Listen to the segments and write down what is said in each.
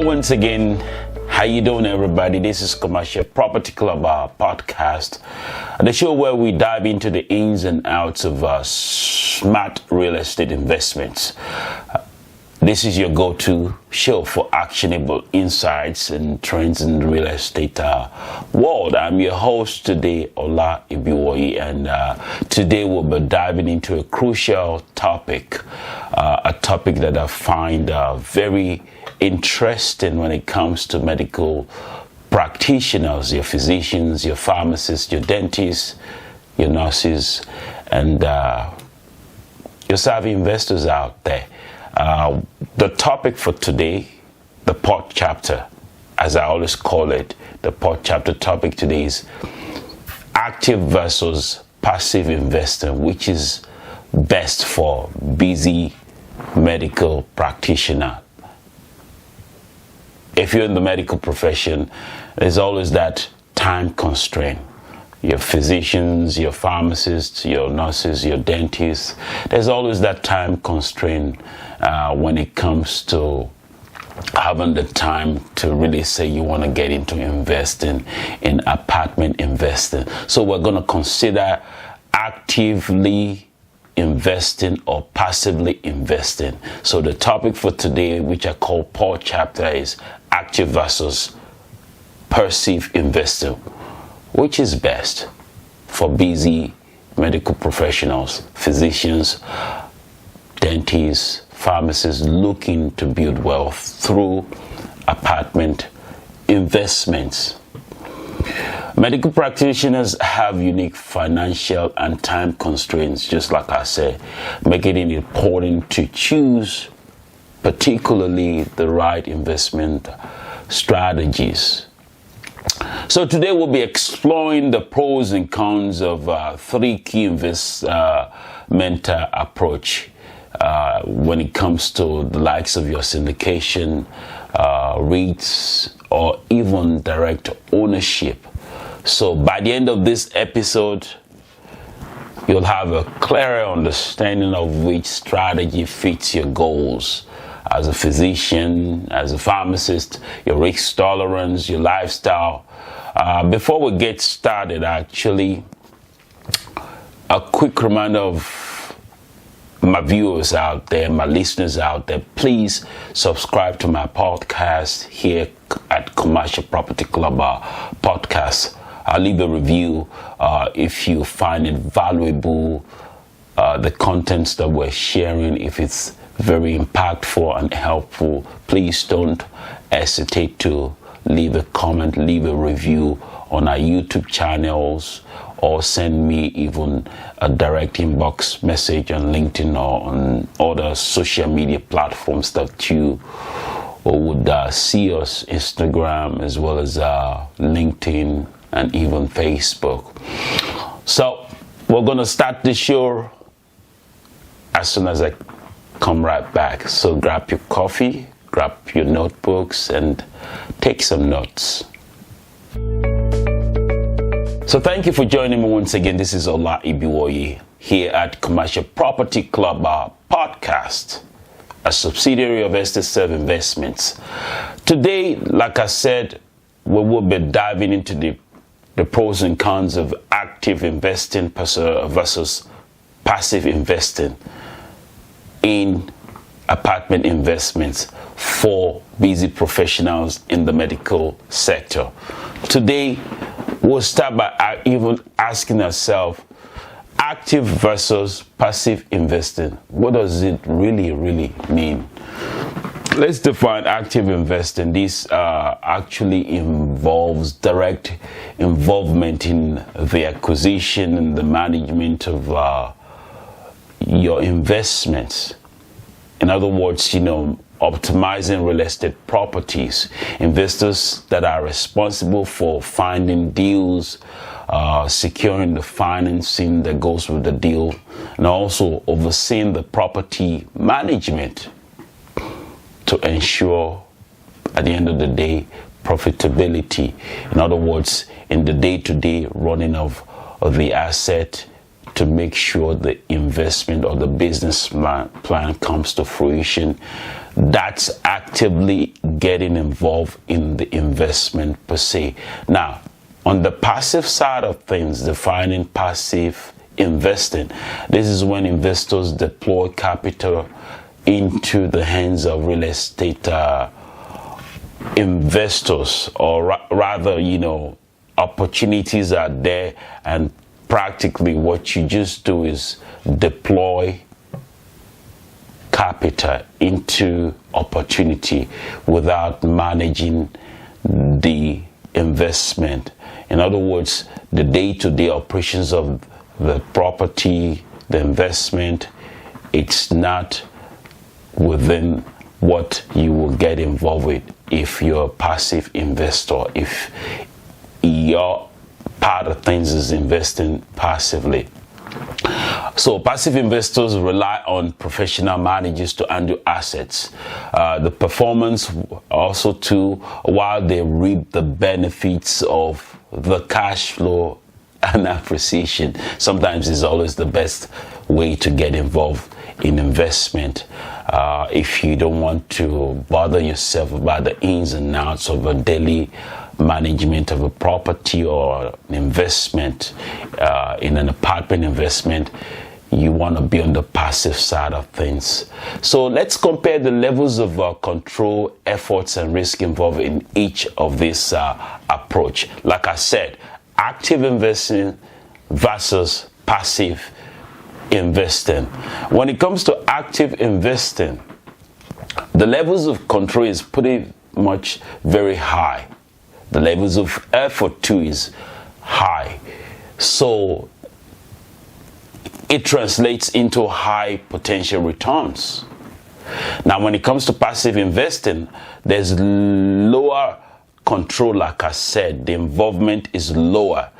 once again, how you doing, everybody? This is Commercial Property Club podcast, the show where we dive into the ins and outs of smart real estate investments. This is your go-to show for actionable insights and trends in the real estate world. I'm your host today, Ola Ibiwoye, and today we'll be diving into a crucial topic, a topic that I find very interesting when it comes to medical practitioners, your physicians, your pharmacists, your dentists, your nurses, and your savvy investors out there. The topic for today, the pod chapter, as I always call it, the pod chapter topic today is active versus passive investing, which is best for busy medical practitioner. If you're in the medical profession, there's always that time constraint. Your physicians, your pharmacists, your nurses, your dentists, there's always that time constraint when it comes to having the time to really say you want to get into investing in apartment investing. So we're going to consider actively investing or passively investing. So the topic for today, which I call pod chapter, is active versus passive investing. Which is best for busy medical professionals, physicians, dentists, pharmacists looking to build wealth through apartment investments? Medical practitioners have unique financial and time constraints, just like I said, making it important to choose particularly the right investment strategies. So today we'll be exploring the pros and cons of three key investment approach when it comes to the likes of your syndication, REITs, or even direct ownership. So by the end of this episode, you'll have a clearer understanding of which strategy fits your goals as a physician, as a pharmacist, your risk tolerance, your lifestyle. Before we get started, actually, a quick reminder of my viewers out there, my listeners out there, please subscribe to my podcast here at Commercial Property Club podcast. I'll leave a review if you find it valuable, the contents that we're sharing, if it's very impactful and helpful. Please don't hesitate to leave a comment, leave a review on our YouTube channels, or send me even a direct inbox message on LinkedIn or on other social media platforms that you would see us, Instagram as well as LinkedIn and even Facebook. So we're going to start the show as soon as I come right back. So grab your coffee, grab your notebooks, and take some notes. So thank you for joining me once again. This is Ola Ibiwoye here at Commercial Property Club podcast, a subsidiary of Estateserve Investment. Today, like I said, we will be diving into the pros and cons of active investing versus passive investing in apartment investments for busy professionals in the medical sector. Today, we'll start by even asking ourselves, active versus passive investing. What does it really mean? Let's define active investing. This actually involves direct involvement in the acquisition and the management of your investments. In other words, optimizing real estate properties. Investors that are responsible for finding deals, securing the financing that goes with the deal, and also overseeing the property management to ensure, at the end of the day, profitability. In other words, in the day-to-day running of the asset, to make sure the investment or the business plan comes to fruition, that's actively getting involved in the investment per se. Now, on the passive side of things, defining passive investing, this is when investors deploy capital into the hands of real estate investors, or rather, opportunities are there, and practically what you just do is deploy capital into opportunity without managing the investment. In other words, the day-to-day operations of the property, the investment, it's not within what you will get involved with if you're a passive investor, if your part of things is investing passively. So passive investors rely on professional managers to handle assets. The performance also too, while they reap the benefits of the cash flow and appreciation, sometimes is always the best way to get involved in investment. If you don't want to bother yourself about the ins and outs of a daily management of a property or an investment, in an apartment investment, you want to be on the passive side of things. So let's compare the levels of control, efforts, and risk involved in each of these approach. Like I said, active investing versus passive investing. When it comes to active investing, the levels of control is pretty much very high. The levels of effort too is high. So it translates into high potential returns. Now, when it comes to passive investing, there's lower control. Like I said, the involvement is lower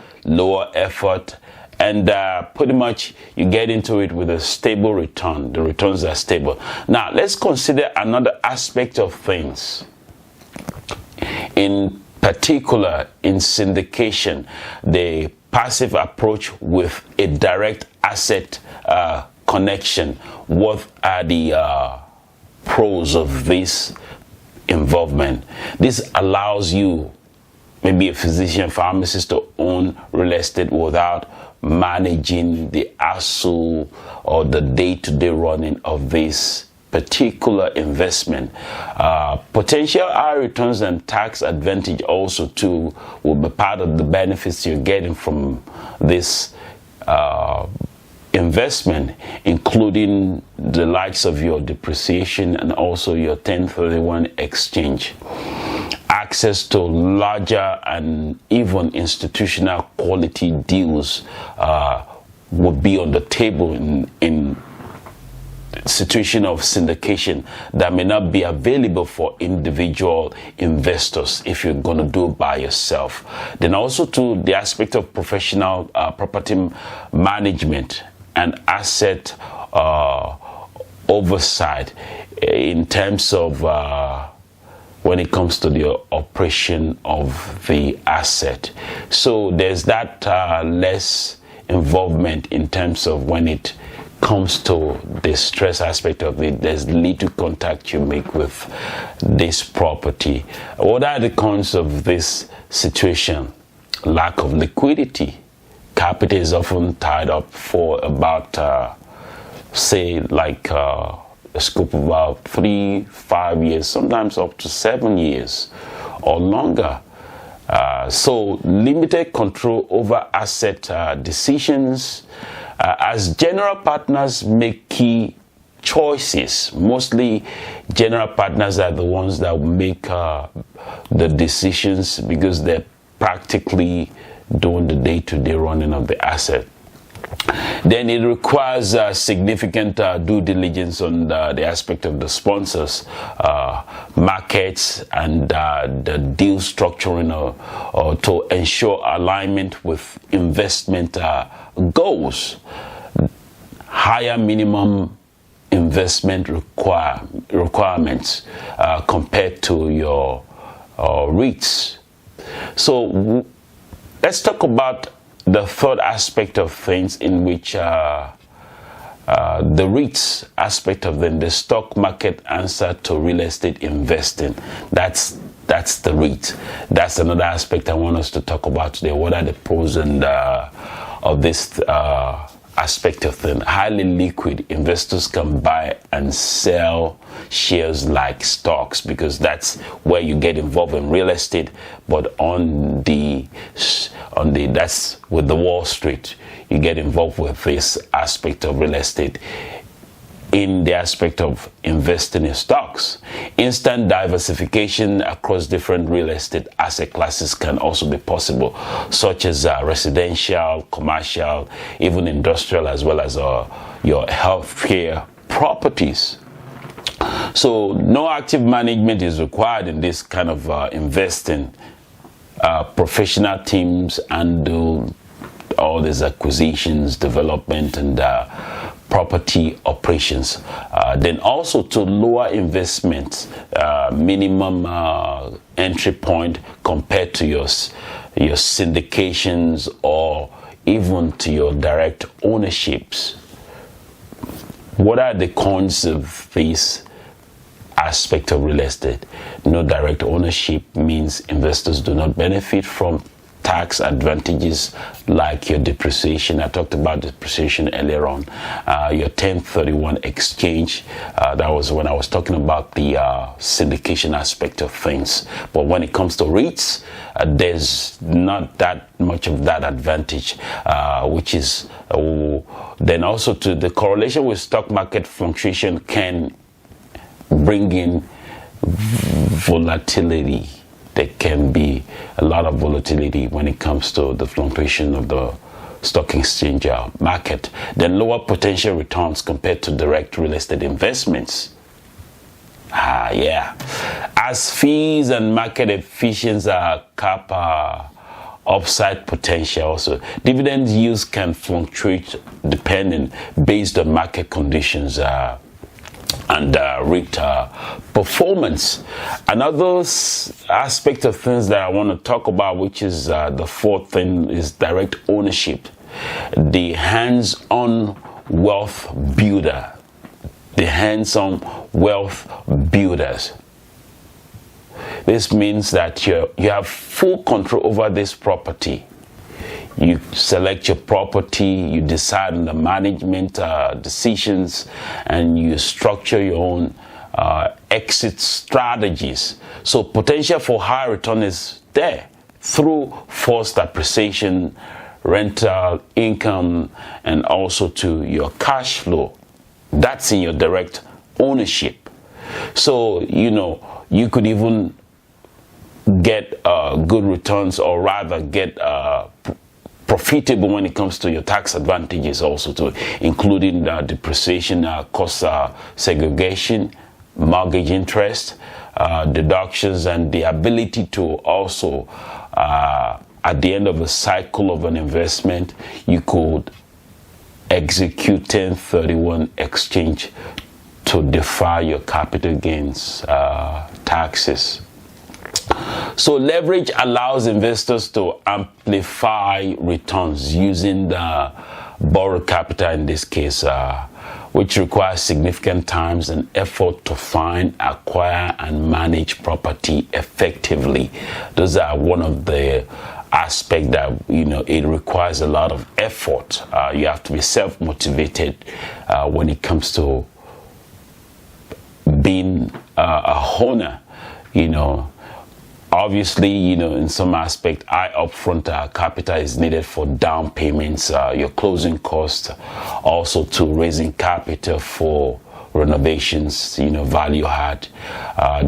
effort, and pretty much you get into it with a stable return. The returns are stable. Now, let's consider another aspect of things. In particular, in syndication, the passive approach with a direct asset connection. What are the pros of this involvement? This allows you, maybe a physician, pharmacist, to own real estate without managing the hassle or the day-to-day running of this particular investment. Potential high returns and tax advantage also too will be part of the benefits you're getting from this investment, including the likes of your depreciation and also your 1031 exchange. Access to larger and even institutional quality deals will be on the table in situation of syndication that may not be available for individual investors if you're going to do it by yourself. Then also to the aspect of professional property management and asset oversight in terms of when it comes to the operation of the asset. So there's that less involvement in terms of when it comes to the stress aspect of it. There's little contact you make with this property. What are the cons of this situation? Lack of liquidity. Capital is often tied up for about say like a scope of about 3-5 years, sometimes up to 7 years or longer. So limited control over asset decisions. As general partners make key choices, mostly general partners are the ones that make the decisions because they're practically doing the day-to-day running of the asset. Then it requires significant due diligence on the aspect of the sponsors, markets, and the deal structuring or to ensure alignment with investment goals. Higher minimum investment requirements compared to your REITs. So let's talk about the third aspect of things in which the REITs aspect of them, the stock market answer to real estate investing. That's the REIT. That's another aspect I want us to talk about today. What are the pros and of this aspect of thing? Highly liquid. Investors can buy and sell shares like stocks, because that's where you get involved in real estate. But on the that's with the Wall Street, you get involved with this aspect of real estate in the aspect of investing in stocks. Instant diversification across different real estate asset classes can also be possible, such as residential, commercial, even industrial, as well as your healthcare properties. So no active management is required in this kind of investing. Professional teams handle all these acquisitions, development, and property operations. Then also to lower investment minimum entry point compared to your syndications or even to your direct ownerships. What are the cons of this aspect of real estate? No direct ownership means investors do not benefit from tax advantages like your depreciation. I talked about depreciation earlier on. Your 1031 exchange, that was when I was talking about the syndication aspect of things. But when it comes to REITs, there's not that much of that advantage, which is then also to the correlation with stock market fluctuation can bring in volatility. There can be a lot of volatility when it comes to the fluctuation of the stock exchange market. Then lower potential returns compared to direct real estate investments. As fees and market efficiency cap upside potential. So dividend yields can fluctuate depending based on market conditions and REIT performance. Another aspect of things that I want to talk about, which is the fourth thing, is direct ownership. The hands-on wealth builder. The hands-on wealth builders. This means that you have full control over this property. You select your property, you decide on the management decisions, and you structure your own exit strategies. So potential for high return is there through forced appreciation, rental income, and also to your cash flow. That's in your direct ownership. So, you could even get good returns, or rather get profitable when it comes to your tax advantages, also to including depreciation, cost segregation, mortgage interest, deductions, and the ability to also at the end of a cycle of an investment, you could execute 1031 exchange to defer your capital gains taxes. So leverage allows investors to amplify returns using the borrowed capital in this case, which requires significant times and effort to find, acquire, and manage property effectively. Those are one of the aspects that, it requires a lot of effort. You have to be self-motivated when it comes to being a owner, Obviously, in some aspect, high upfront capital is needed for down payments, your closing costs, also to raising capital for renovations, value add.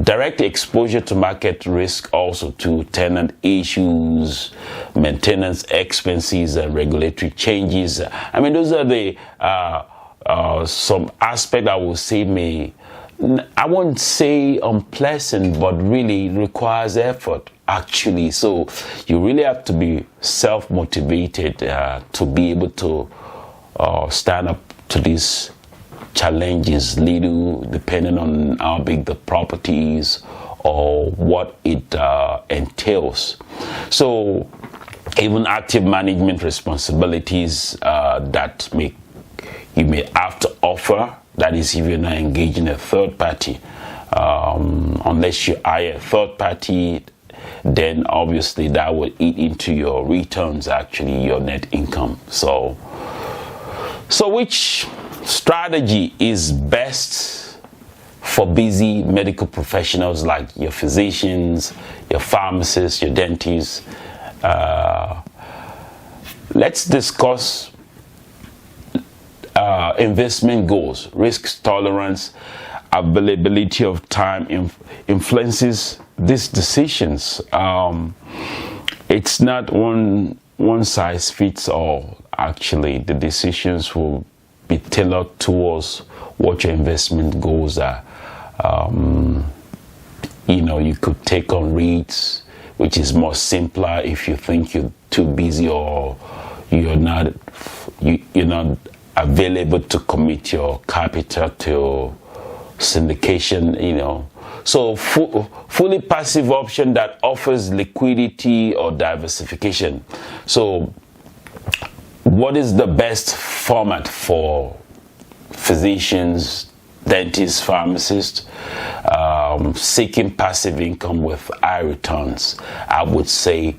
Direct exposure to market risk, also to tenant issues, maintenance expenses, and regulatory changes. I mean, those are the some aspect I would say I won't say unpleasant, but really requires effort, actually. So you really have to be self-motivated to be able to stand up to these challenges, little depending on how big the property is or what it entails. So even active management responsibilities that you may have to offer. That is, if you're not engaging a third party. Unless you hire a third party, then obviously that will eat into your returns, actually, your net income. So which strategy is best for busy medical professionals like your physicians, your pharmacists, your dentists? Let's discuss investment goals, risk tolerance, availability of time influences these decisions. It's not one size fits all. Actually, the decisions will be tailored towards what your investment goals are. You could take on REITs, which is more simpler if you think you're too busy or you're not available to commit your capital to syndication. So fully passive option that offers liquidity or diversification. So what is the best format for physicians, dentists, pharmacists seeking passive income with high returns? I would say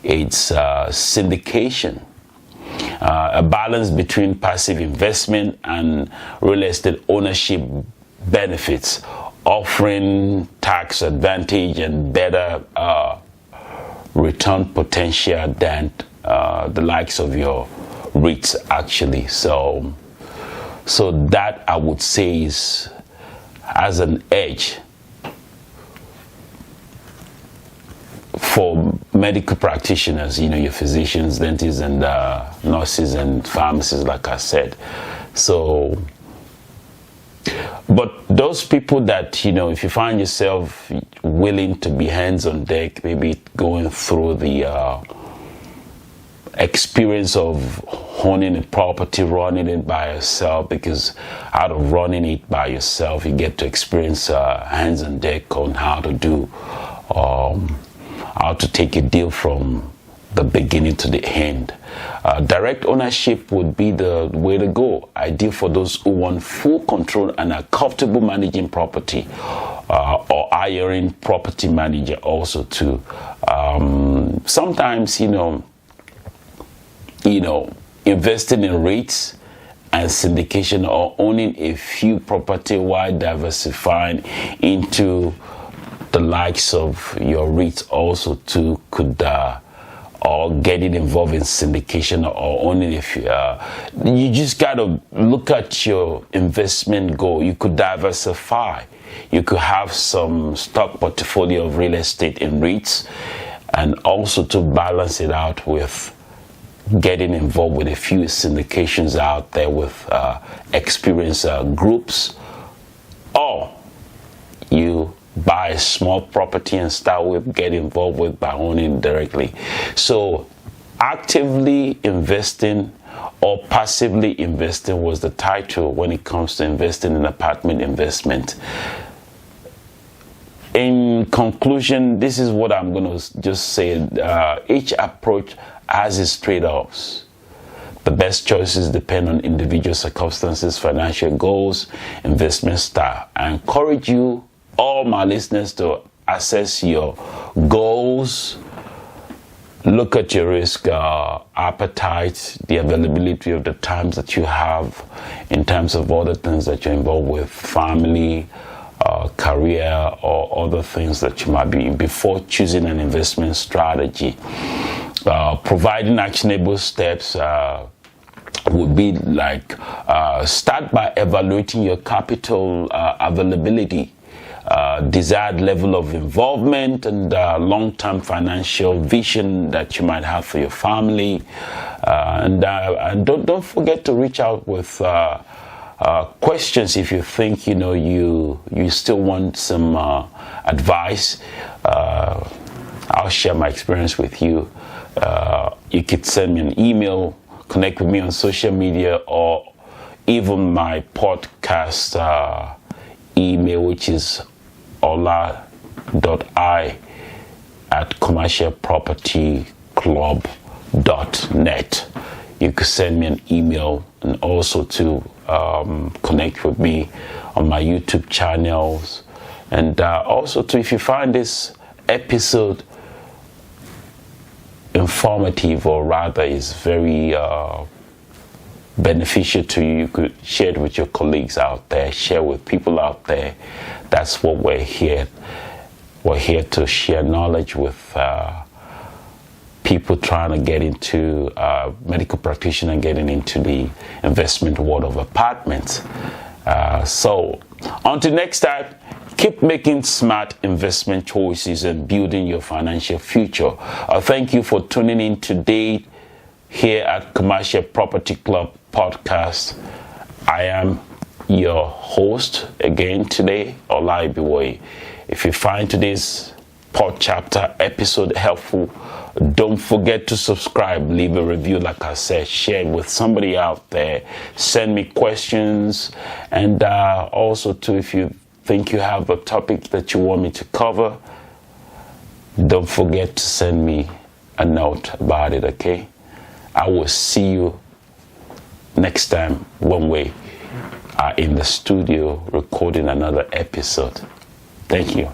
it's syndication. A balance between passive investment and real estate ownership benefits, offering tax advantage and better return potential than the likes of your REITs, actually. So that, I would say, is as an edge for medical practitioners, your physicians, dentists, and nurses and pharmacists, like I said. So, but those people that, if you find yourself willing to be hands on deck, maybe going through the experience of owning a property, running it by yourself, because out of running it by yourself, you get to experience hands on deck on how to do how to take a deal from the beginning to the end. Direct ownership would be the way to go. Ideal for those who want full control and are comfortable managing property, or hiring property manager also too. Sometimes, investing in REITs and syndication, or owning a few property while diversifying into the likes of your REITs also too could, or getting involved in syndication or owning a few. You just gotta look at your investment goal. You could diversify. You could have some stock portfolio of real estate in REITs, and also to balance it out with getting involved with a few syndications out there with experienced groups, or you buy a small property and start with get involved with by owning directly. So actively investing or passively investing was the title when it comes to investing in apartment investment. In conclusion, this is what I'm going to just say. Each approach has its trade-offs. The best choices depend on individual circumstances, financial goals, investment style. I encourage you, all my listeners, to assess your goals, look at your risk appetite, the availability of the times that you have in terms of other things that you're involved with, family, career, or other things that you might be in before choosing an investment strategy. Providing actionable steps would be like start by evaluating your capital availability, desired level of involvement, and long-term financial vision that you might have for your family, and don't forget to reach out with questions if you think you still want some advice. I'll share my experience with you. You could send me an email, connect with me on social media, or even my podcast email, which is ola.i@commercialpropertyclub.com. You could send me an email, and also to connect with me on my YouTube channels. And also, if you find this episode informative, or rather is very beneficial to you, you could share it with your colleagues out there, share with people out there. That's what we're here. We're here to share knowledge with people trying to get into medical practitioner and getting into the investment world of apartments. So until next time, keep making smart investment choices and building your financial future. Thank you for tuning in today here at Commercial Property Club Podcast. I am your host again today, Ola Ibiwoye. If you find today's chapter episode helpful, don't forget to subscribe, leave a review, like I said, share it with somebody out there, send me questions, and also too, if you think you have a topic that you want me to cover, don't forget to send me a note about it, okay? I will see you next time when we are in the studio recording another episode. Thank you.